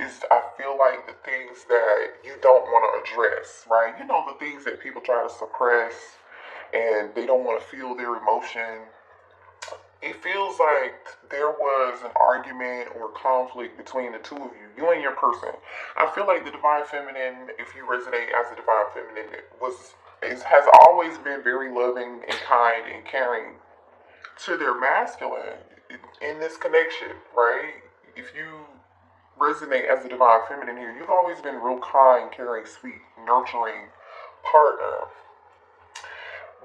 is, I feel like, the things that you don't want to address, right? You know, the things that people try to suppress and they don't want to feel their emotion. It feels like there was an argument or conflict between the two of you and your person. I feel like the divine feminine, if you resonate as a divine feminine, has always been very loving and kind and caring to their masculine in this connection, right? If you resonate as a divine feminine here, you've always been real kind, caring, sweet, nurturing partner.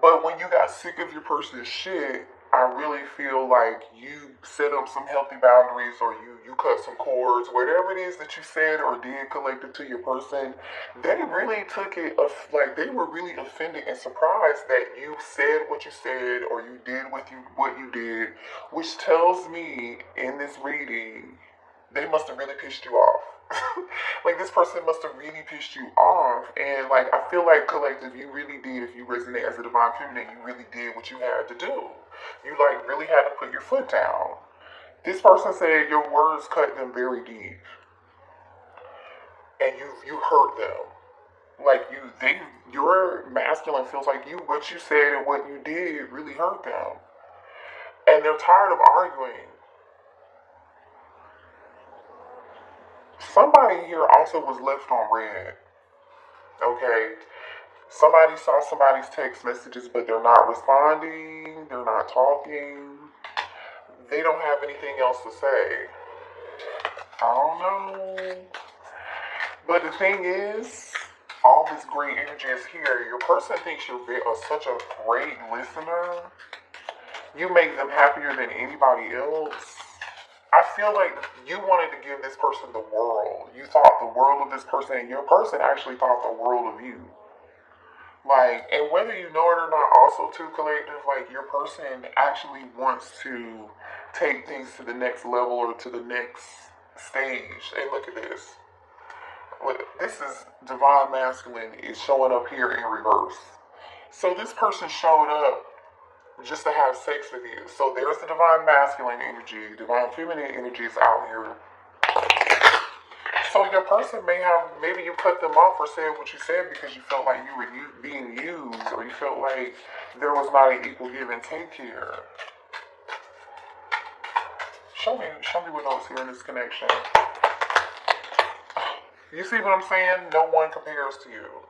But when you got sick of your person's shit, I really feel like you set up some healthy boundaries, or you cut some cords, whatever it is that you said or did collected to your person. They really took it, like they were really offended and surprised that you said what you said or you did what you did, which tells me in this reading, they must have really pissed you off. Like this person must have really pissed you off, and like I feel like collective, you really did. If you resonate as a divine feminine, you really did what you had to do. You like really had to put your foot down. This person said your words cut them very deep, and you hurt them. Like your masculine feels like what you said and what you did really hurt them, and they're tired of arguing. Somebody here also was left on red. Okay. Somebody saw somebody's text messages, but they're not responding. They're not talking. They don't have anything else to say. I don't know. But the thing is, all this great energy is here. Your person thinks you're such a great listener. You make them happier than anybody else. I feel like you wanted to give this person the world. You thought the world of this person, and your person actually thought the world of you. Like, and whether you know it or not, also too, collective, like your person actually wants to take things to the next level or to the next stage. And look at this. This is divine masculine is showing up here in reverse. So this person showed up just to have sex with you. So there's the divine masculine energy. Divine feminine energy is out here. So your person maybe you cut them off or said what you said because you felt like you were being used, or you felt like there was not an equal give and take here. Show me what else here in this connection. You see what I'm saying? No one compares to you.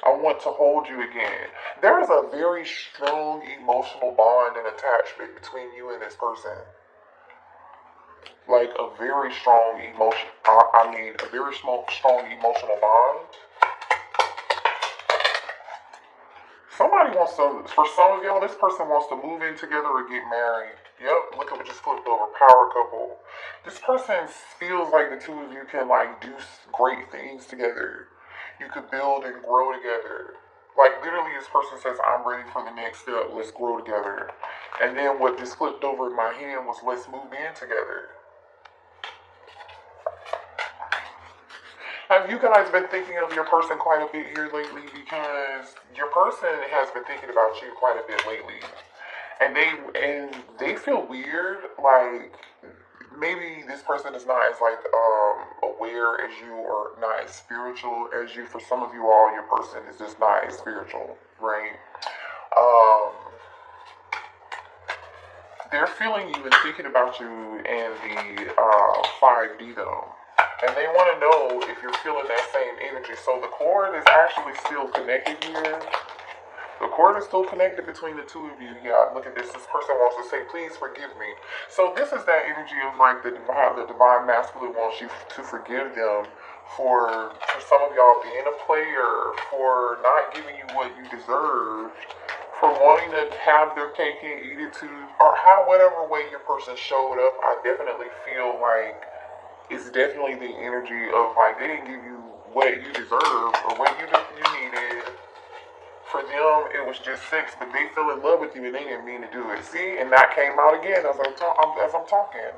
I want to hold you again. There is a very strong emotional bond and attachment between you and this person. Like a very strong a very strong emotional bond. Somebody wants to, for some of y'all, this person wants to move in together or get married. Yep, look at what just flipped over, power couple. This person feels like the two of you can like do great things together. You could build and grow together. Like literally this person says, I'm ready for the next step, let's grow together. And then what just flipped over in my hand was, let's move in together. Have you guys been thinking of your person quite a bit here lately? Because your person has been thinking about you quite a bit lately. And they feel weird, like maybe this person is not as like aware as you, or not as spiritual as you. For some of you all, your person is just not as spiritual, right? They're feeling you and thinking about you in the 5D though. And they want to know if you're feeling that same energy. So the cord is actually still connected here. The cord is still connected between the two of you. Yeah, look at this. This person wants to say, please forgive me. So this is that energy of like how the divine masculine wants you to forgive them for some of y'all being a player, for not giving you what you deserved, for wanting to have their cake and eat it too, or whatever way your person showed up. I definitely feel like it's definitely the energy of like they didn't give you what you deserved or what you needed. For them, it was just sex, but they fell in love with you and they didn't mean to do it. See, and that came out again as I'm talking.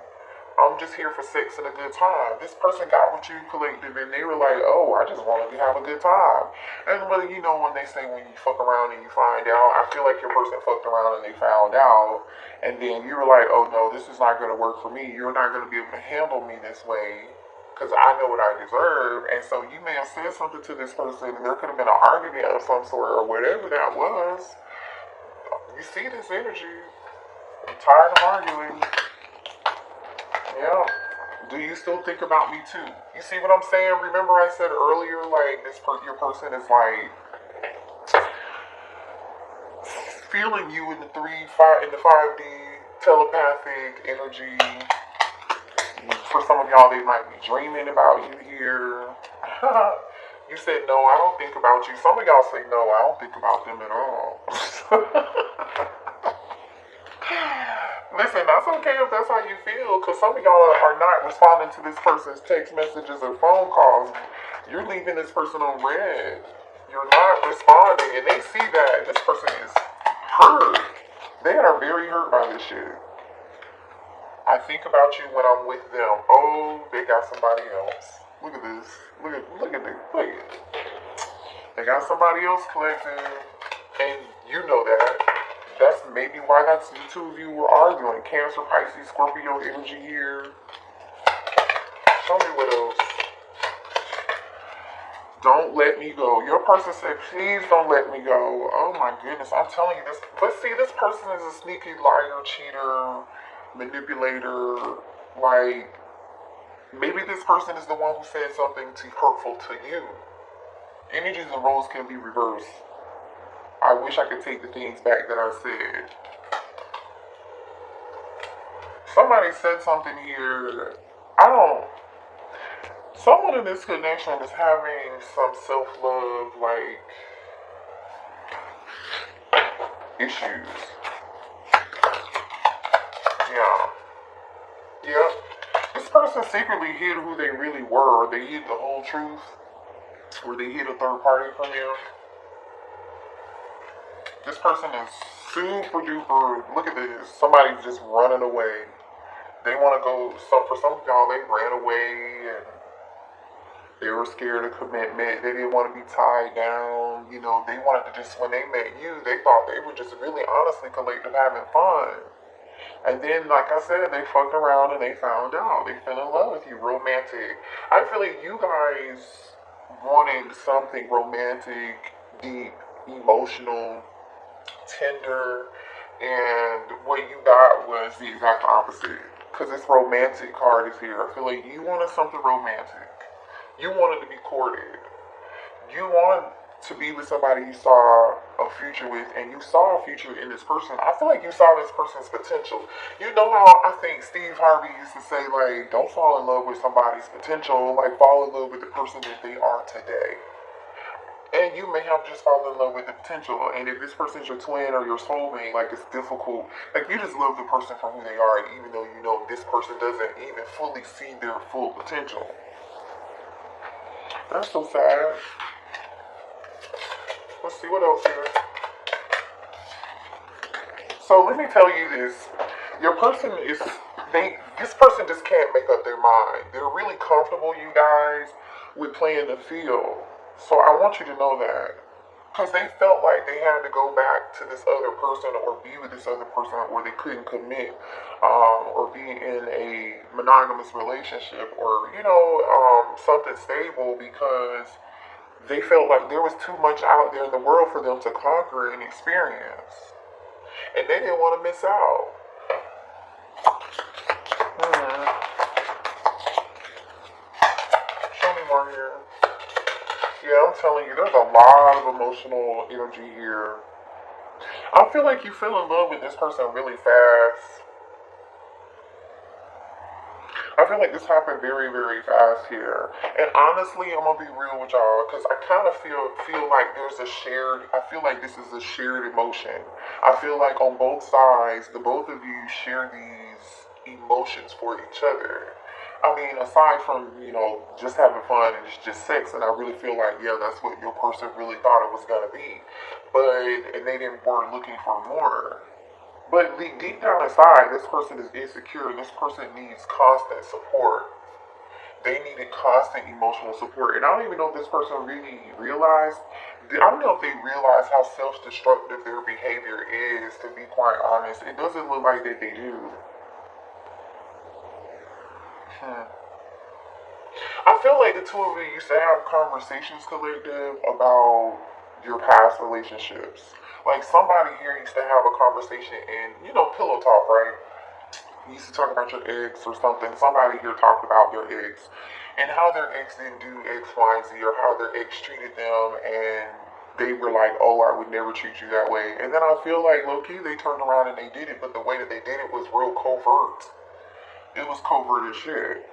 I'm just here for sex and a good time. This person got with you collective and they were like, oh, I just wanted to have a good time. And whether you know when they say when you fuck around and you find out, I feel like your person fucked around and they found out. And then you were like, oh no, this is not going to work for me. You're not going to be able to handle me this way because I know what I deserve. And so you may have said something to this person and there could have been an argument of some sort or whatever that was. You see this energy. I'm tired of arguing. Yeah. Do you still think about me too? You see what I'm saying? Remember I said earlier, like your person is like feeling you in the 5D telepathic energy. For some of y'all, they might be dreaming about you here. You said no, I don't think about you. Some of y'all say no, I don't think about them at all. Listen, that's okay if that's how you feel, because some of y'all are not responding to this person's text messages or phone calls. You're leaving this person on red. You're not responding, and they see that. This person is hurt. They are very hurt by this shit. I think about you when I'm with them. Oh, they got somebody else. Look at this. Look at this. Look at it. They got somebody else collective, and you know that. That's maybe why the two of you were arguing. Cancer, Pisces, Scorpio energy here. Show me what else. Don't let me go. Your person said, please don't let me go. Oh my goodness, I'm telling you this. But see, this person is a sneaky liar, cheater, manipulator. Like, maybe this person is the one who said something hurtful to you. Energies and roles can be reversed. I wish I could take the things back that I said. Somebody said something here. Someone in this connection is having some self-love, like, issues. Yeah. This person secretly hid who they really were, or they hid the whole truth, or they hid a third party from you. This person is super duper, look at this, somebody's just running away. They want to go, for some of y'all, they ran away and they were scared of commitment. They didn't want to be tied down. You know, they wanted to just, when they met you, they thought they were just really honestly collective having fun. And then, like I said, they fucked around and they found out. They fell in love with you, romantic. I feel like you guys wanted something romantic, deep, emotional, tender, and what you got was the exact opposite. Because this romantic card is here. I feel like you wanted something romantic. You wanted to be courted. You wanted to be with somebody you saw a future with, and you saw a future in this person. I feel like you saw this person's potential. You know how I think Steve Harvey used to say, like, don't fall in love with somebody's potential, like fall in love with the person that they are today. And you may have just fallen in love with the potential. And if this person's your twin or your soulmate, like, it's difficult. Like, you just love the person for who they are, even though you know this person doesn't even fully see their full potential. That's so sad. Let's see what else here. So let me tell you this. Your person is, this person just can't make up their mind. They're really comfortable, you guys, with playing the field. So I want you to know that. Because they felt like they had to go back to this other person or be with this other person, or they couldn't commit or be in a monogamous relationship or, something stable, because they felt like there was too much out there in the world for them to conquer and experience. And they didn't want to miss out. Show me more here. Yeah, I'm telling you, there's a lot of emotional energy here. I feel like you fell in love with this person really fast. I feel like this happened very, very fast here. And honestly, I'm going to be real with y'all, because I kind of feel like there's I feel like this is a shared emotion. I feel like on both sides, the both of you share these emotions for each other. I mean, aside from, just having fun and it's just sex, and I really feel like, yeah, that's what your person really thought it was going to be. And they weren't looking for more. But deep down inside, this person is insecure. This person needs constant support. They needed constant emotional support. And I don't even know if this person really realized, I don't know if they realize how self-destructive their behavior is, to be quite honest. It doesn't look like that they do. I feel like the two of you used to have conversations, collective, about your past relationships. Like somebody here used to have a conversation in, pillow talk, right? You used to talk about your ex or something. Somebody here talked about their ex and how their ex didn't do X, Y, and Z, or how their ex treated them, and they were like, "Oh, I would never treat you that way." And then I feel like low key they turned around and they did it, but the way that they did it was real covert. It was covert as shit.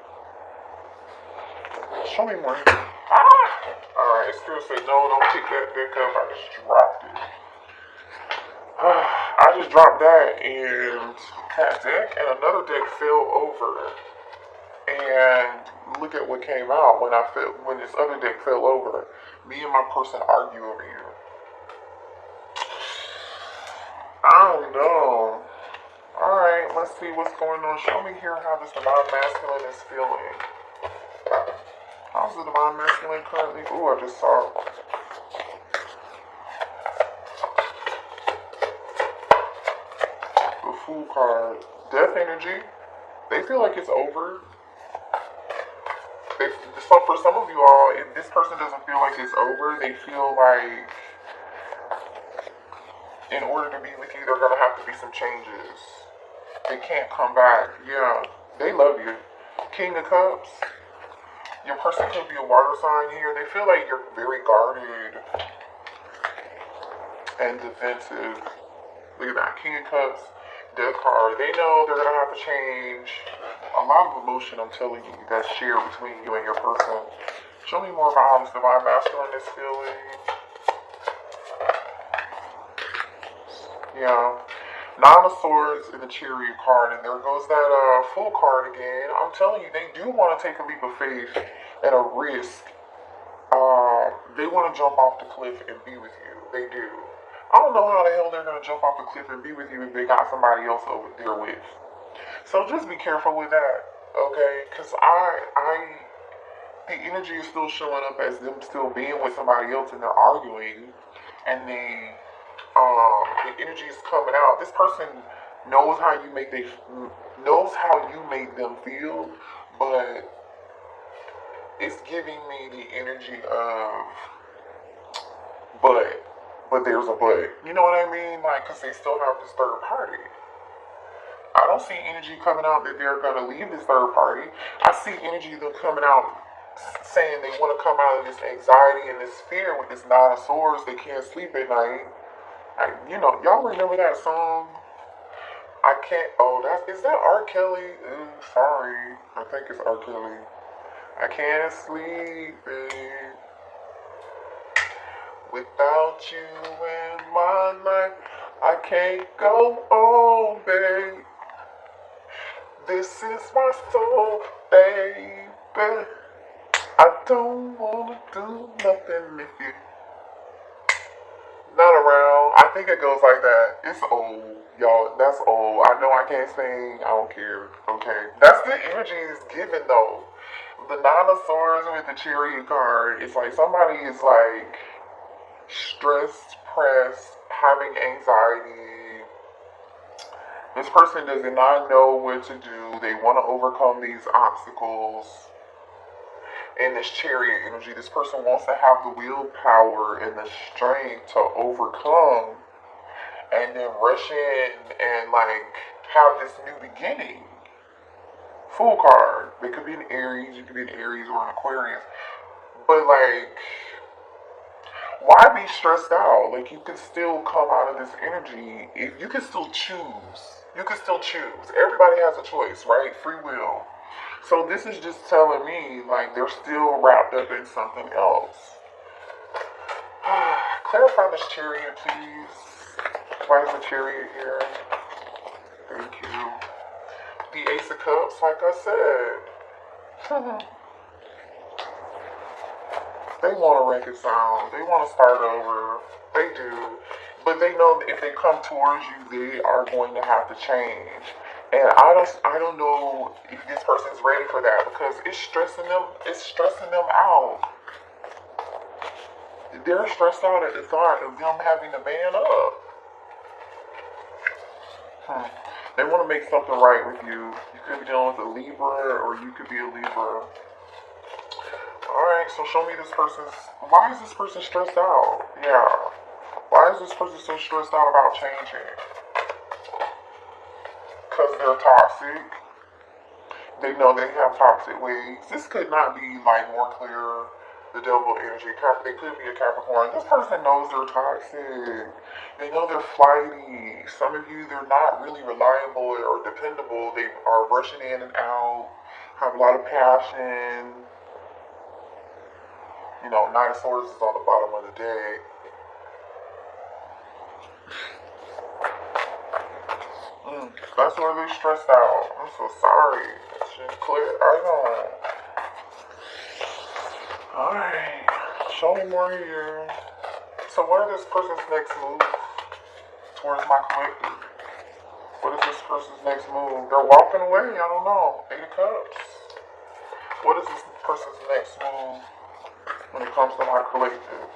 Show me more. Alright, still say no, don't pick that deck up. I just dropped it. I just dropped that and that deck, and another deck fell over. And look at what came out when this other deck fell over. Me and my person argue over you. I don't know. Alright, let's see what's going on. Show me here how this divine masculine is feeling. How's the divine masculine currently? Ooh, I just saw the Fool card. Death energy. They feel like it's over. So for some of you all, if this person doesn't feel like it's over, they feel like in order to be with you, there are going to have to be some changes. They can't come back. Yeah, they love you. King of Cups. Your person could be a water sign here. They feel like you're very guarded and defensive. Look at that. King of Cups, Death card. They know they're going to have to change. A lot of emotion, I'm telling you, that's shared between you and your person. Show me more about how this divine masculine is feeling. Yeah. Nine of Swords and the Chariot card, and there goes that Fool card again. I'm telling you, they do want to take a leap of faith and a risk. They want to jump off the cliff and be with you. They do. I don't know how the hell they're going to jump off the cliff and be with you if they got somebody else over there with. So just be careful with that, okay? Because the energy is still showing up as them still being with somebody else and they're arguing, and the energy is coming out. This person knows how you make them feel, but it's giving me the energy of but there's a but. You know what I mean? Like, because they still have this third party. I don't see energy coming out that they're going to leave this third party. I see energy them coming out saying they want to come out of this anxiety and this fear with this Nine of Swords. They can't sleep at night. Y'all remember that song? I can't. Oh, is that R. Kelly? Ooh, sorry. I think it's R. Kelly. I can't sleep, babe, without you in my life. I can't go on, babe. This is my soul, baby. I don't wanna do nothing if you not around. I think it goes like that. It's old, y'all. That's old. I know I can't sing. I don't care. Okay. That's the energy it's given though. The Nine of Swords with the Chariot card. It's like somebody is like stressed, pressed, having anxiety. This person does not know what to do. They want to overcome these obstacles. In this Chariot energy, this person wants to have the willpower and the strength to overcome and then rush in and like have this new beginning. Fool card. It could be an Aries, it could be an Aries or an Aquarius. But like, why be stressed out? Like, you can still come out of this energy. If you can still choose. You can still choose. Everybody has a choice, right? Free will. So this is just telling me, like, they're still wrapped up in something else. Clarify this Chariot, please. Why is the Chariot here? Thank you. The Ace of Cups, like I said. They want to reconcile. They want to start over. They do. But they know that if they come towards you, they are going to have to change. And I don't know if this person's ready for that because it's stressing them out. They're stressed out at the thought of them having to man up. They want to make something right with you. You could be dealing with a Libra or you could be a Libra. Alright, so show me this person's... Why is this person stressed out? Yeah. Why is this person so stressed out about changing? Because they're toxic. They know they have toxic ways. This could not be like more clear. The devil energy. They could be a Capricorn. This person knows they're toxic. They know they're flighty. Some of you, they're not really reliable or dependable. They are rushing in and out. Have a lot of passion. You know, Nine of Swords is on the bottom of the deck. That's why they're stressed out. I'm so sorry. That shit clear. I know. Alright. Show me more here. So what are this person's next move towards my collective? What is this person's next move? They're walking away. I don't know. Eight of Cups. What is this person's next move when it comes to my collective?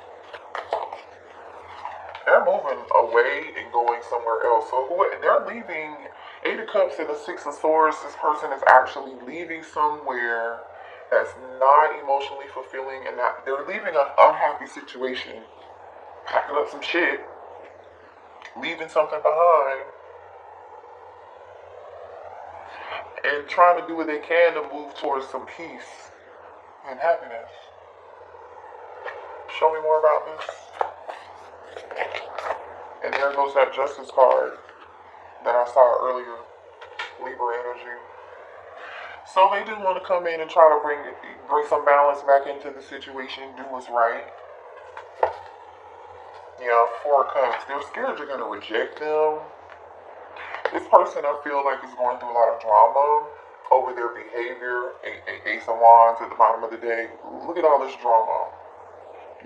They're moving away and going somewhere else. So they're leaving. Eight of Cups and the Six of Swords. This person is actually leaving somewhere that's not emotionally fulfilling, and that they're leaving an unhappy situation, packing up some shit, leaving something behind, and trying to do what they can to move towards some peace and happiness. Show me more about this. And there goes that Justice card that I saw earlier, Libra energy. So they do want to come in and try to bring some balance back into the situation, do what's right. Yeah, Four of Cups. They're scared you're going to reject them. This person, I feel like, is going through a lot of drama over their behavior. Ace of Wands at the bottom of the deck. Look at all this drama.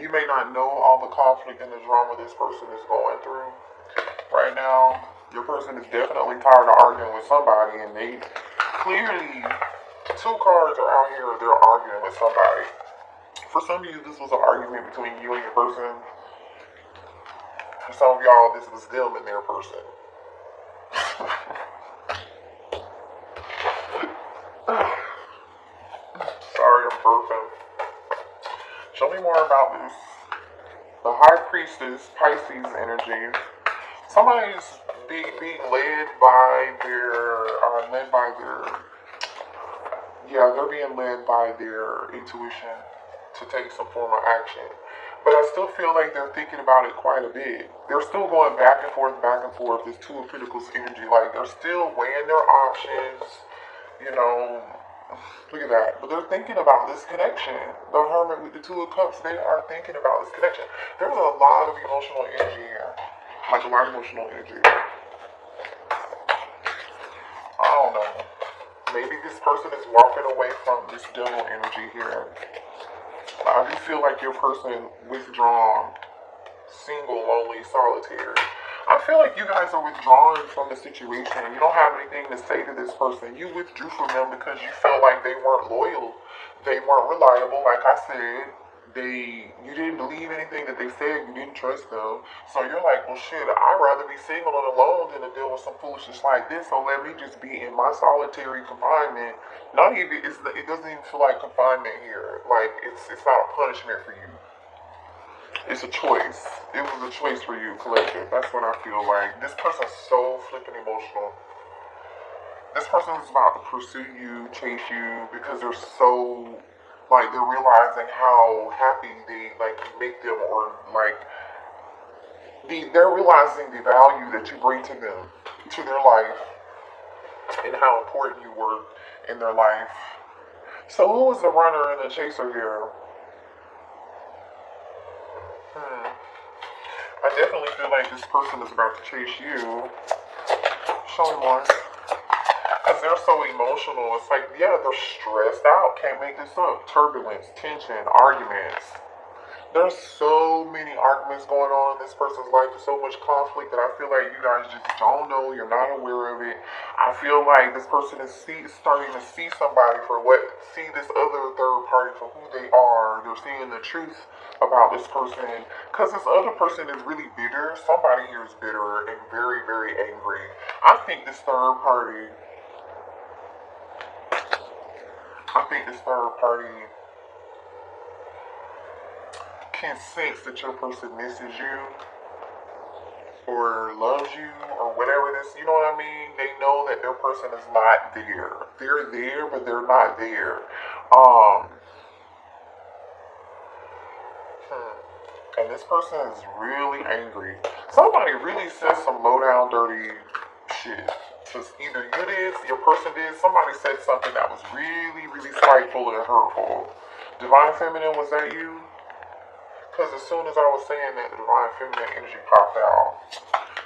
You may not know all the conflict and the drama this person is going through. Right now, your person is definitely tired of arguing with somebody, and they clearly... Two cards are out here, they're arguing with somebody. For some of you, this was an argument between you and your person. For some of y'all, this was them and their person. Sorry, I'm burping. Show me more about this. The High Priestess, Pisces energy. Somebody's being led by their... Yeah, they're being led by their intuition to take some form of action. But I still feel like they're thinking about it quite a bit. They're still going back and forth. This Two of Pentacles energy. Like, they're still weighing their options. You know, look at that. But they're thinking about this connection. The Hermit with the Two of Cups, they are thinking about this connection. There's a lot of emotional energy here. Like, a lot of emotional energy. I don't know. Maybe this person is walking away from this devil energy here. I do feel like your person withdrawn, single, lonely, solitary. I feel like you guys are withdrawing from the situation. You don't have anything to say to this person. You withdrew from them because you felt like they weren't loyal. They weren't reliable, like I said. You didn't believe anything that they said. You didn't trust them. So you're like, well, shit, I'd rather be single and alone than to deal with some foolishness like this. So let me just be in my solitary confinement. It doesn't even feel like confinement here. Like, it's not a punishment for you. It's a choice. It was a choice for you, collective. That's what I feel like. This person's so flipping emotional. This person is about to pursue you, chase you, because they're so... Like, they're realizing how happy they, like, make them, or, like, they're realizing the value that you bring to them, to their life, and how important you were in their life. So who is the runner and the chaser here? I definitely feel like this person is about to chase you. Show me more. Because they're so emotional. It's like, yeah, they're stressed out. Can't make this up. Turbulence, tension, arguments. There's so many arguments going on in this person's life. There's so much conflict that I feel like you guys just don't know. You're not aware of it. I feel like this person is starting to see somebody for see this other third party for who they are. They're seeing the truth about this person. Because this other person is really bitter. Somebody here is bitter and very, very angry. I think this third party can sense that your person misses you or loves you or whatever it is. You know what I mean? They know that their person is not there. They're there, but they're not there. And this person is really angry. Somebody really said some low down dirty shit. Just either you did, your person did, somebody said something that was really, really spiteful and hurtful. Divine Feminine, was that you? Because as soon as I was saying that, the Divine Feminine energy popped out.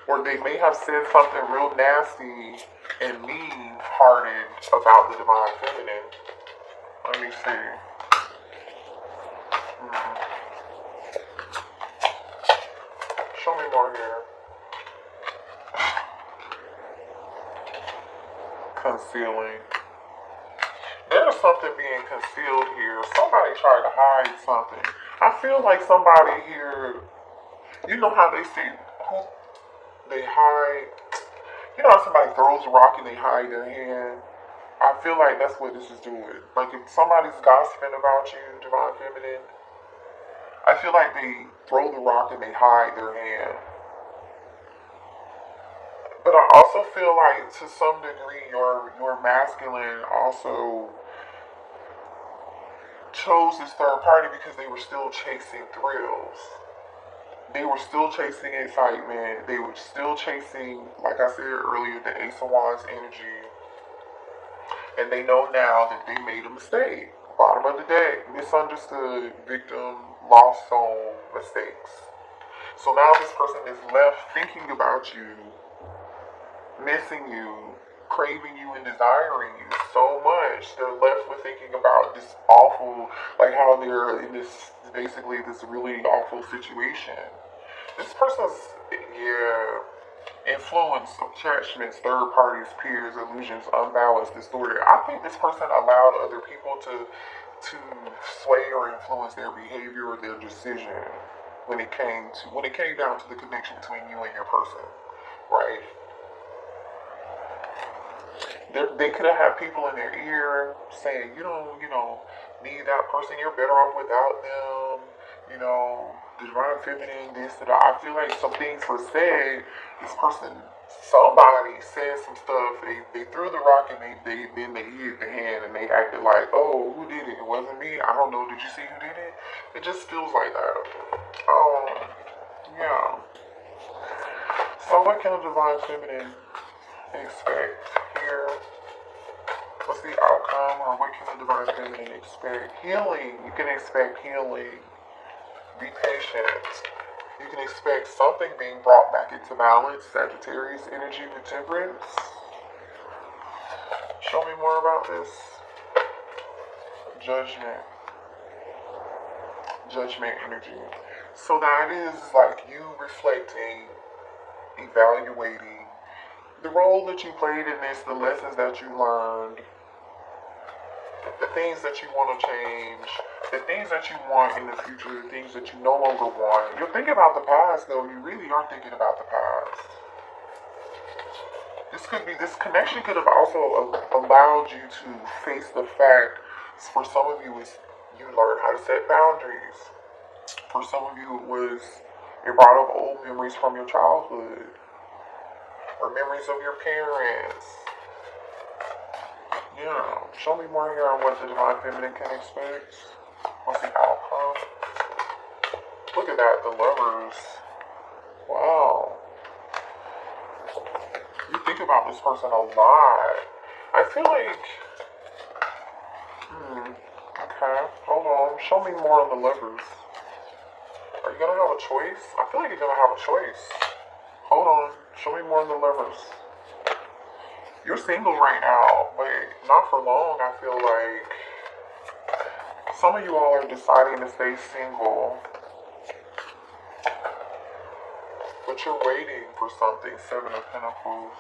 Or they may have said something real nasty and mean-hearted about the Divine Feminine. Let me see. Show me more here. Concealing. There's something being concealed here. Somebody tried to hide something. I feel like somebody here, you know how they say, who they hide, you know how somebody throws a rock and they hide their hand? I feel like that's what this is doing. Like if somebody's gossiping about you, Divine Feminine, I feel like they throw the rock and they hide their hand. But I also feel like to some degree your masculine also chose this third party because they were still chasing thrills. They were still chasing excitement. They were still chasing, like I said earlier, the Ace of Wands energy. And they know now that they made a mistake. Bottom of the deck, misunderstood, victim, lost soul, mistakes. So now this person is left thinking about you, missing you, craving you and desiring you so much. They're left with thinking about this awful, like how they're in this, basically this really awful situation. This person's, influence, attachments, third parties, peers, illusions, unbalanced, distorted. I think this person allowed other people to sway or influence their behavior or their decision when it came down to the connection between you and your person, right? They could have had people in their ear saying, you don't, need that person. You're better off without them. The Divine Feminine, this, that. I feel like some things were said. Somebody said some stuff. They threw the rock and then they hid the hand and they acted like, oh, who did it? It wasn't me. I don't know. Did you see who did it? It just feels like that. Yeah. So what can a Divine Feminine expect here? What's the outcome, or what can the Divine Feminine expect? Healing. You can expect healing. Be patient. You can expect something being brought back into balance. Sagittarius energy with Temperance. Show me more about this. Judgment. Judgment energy. So that is like you reflecting, evaluating the role that you played in this, the lessons that you learned, the things that you want to change, the things that you want in the future, the things that you no longer want. You're thinking about the past, though. You really are thinking about the past. This connection could have also allowed you to face the fact, for some of you, you learned how to set boundaries. For some of you, it brought up old memories from your childhood, or memories of your parents. Yeah, show me more here on what the Divine Feminine can expect. What's the outcome? Look at that, the Lovers. Wow. You think about this person a lot. I feel like... okay, hold on. Show me more on the Lovers. Are you going to have a choice? I feel like you're going to have a choice. Hold on. Show me more on the Lovers. You're single right now, but not for long. I feel like some of you all are deciding to stay single. but you're waiting for something. Seven of Pentacles.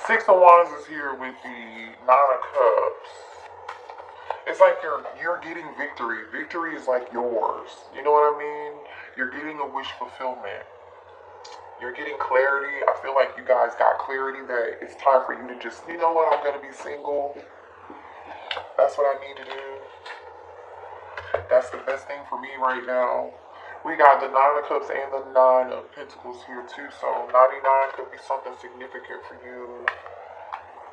Six of Wands is here with the Nine of Cups. It's like you're getting victory. Victory is like yours. You know what I mean? You're getting a wish fulfillment. You're getting clarity. I feel like you guys got clarity that it's time for you to just, you know what, I'm going to be single. That's what I need to do. That's the best thing for me right now. We got the Nine of Cups and the Nine of Pentacles here too. So 99 could be something significant for you.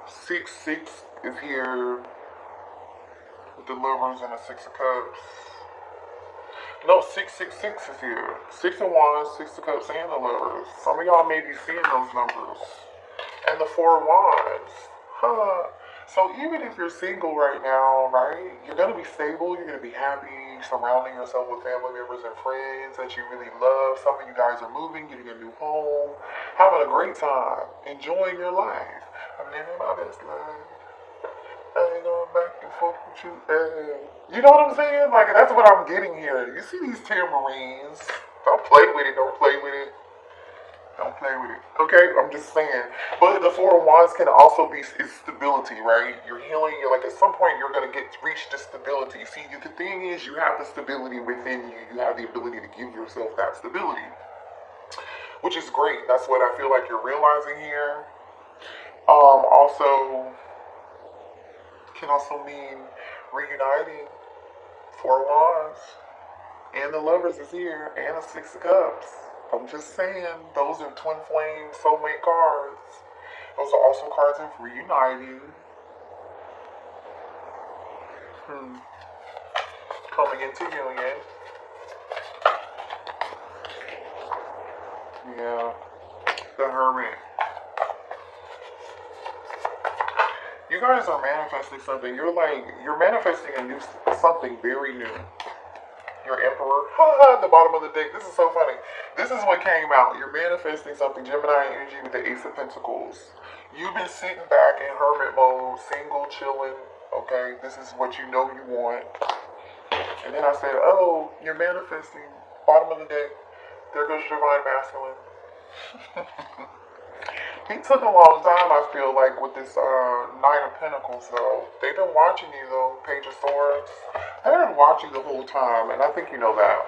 6-6 is here with the Lovers and the Six of Cups. No, 666 is here. 6 of Wands, 6 of Cups, and the Lovers. Some of y'all may be seeing those numbers. And the 4 of Wands. Huh. So even if you're single right now, right, you're going to be stable, you're going to be happy, surrounding yourself with family members and friends that you really love. Some of you guys are moving, getting a new home, having a great time, enjoying your life. I'm living my best life. I ain't going back and forth with you. You know what I'm saying? Like, that's what I'm getting here. You see these tamarines. Don't play with it. Don't play with it. Don't play with it. Okay? I'm just saying. But the Four of Wands can also be stability, right? You're healing. You're like, at some point, you're going to reach the stability. See, the thing is, you have the stability within you. You have the ability to give yourself that stability, which is great. That's what I feel like you're realizing here. Also, can also mean reuniting. 4 of Wands. And the Lovers is here. And the 6 of Cups. I'm just saying, those are twin flame soulmate cards. Those are also cards of reuniting. Coming into union. Yeah. The Hermit. You guys are manifesting something. You're manifesting something very new. Your Emperor. At the bottom of the deck. This is so funny. This is what came out. You're manifesting something. Gemini energy with the Ace of Pentacles. You've been sitting back in hermit mode, single, chilling. Okay, this is what you know you want. And then I said, oh, you're manifesting. Bottom of the deck. There goes Divine Masculine. He took a long time, I feel like, with this Nine of Pentacles, though. They've been watching you, though, Page of Swords. They've been watching the whole time, and I think you know that.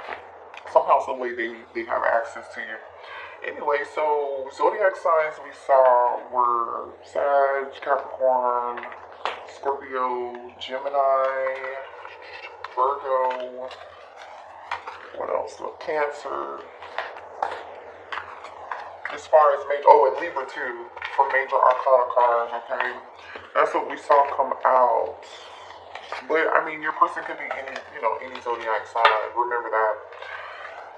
Somehow, some way, they have access to you. Anyway, so zodiac signs we saw were Sag, Capricorn, Scorpio, Gemini, Virgo, what else? Cancer. As far as major, and Libra too, for major arcana cards, okay? That's what we saw come out. But, I mean, your person could be any zodiac sign, remember that.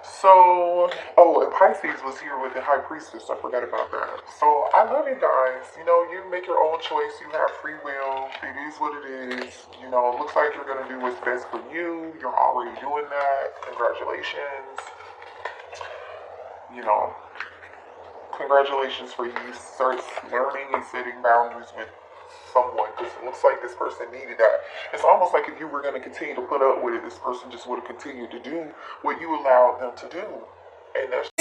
So, and Pisces was here with the High Priestess, I forgot about that. So, I love you guys. You know, you make your own choice, you have free will, it is what it is. You know, it looks like you're going to do what's best for you, you're already doing that, congratulations. You know, congratulations for you start learning and setting boundaries with someone, because it looks like this person needed that. It's almost like if you were going to continue to put up with it, this person just would have continued to do what you allowed them to do. And that's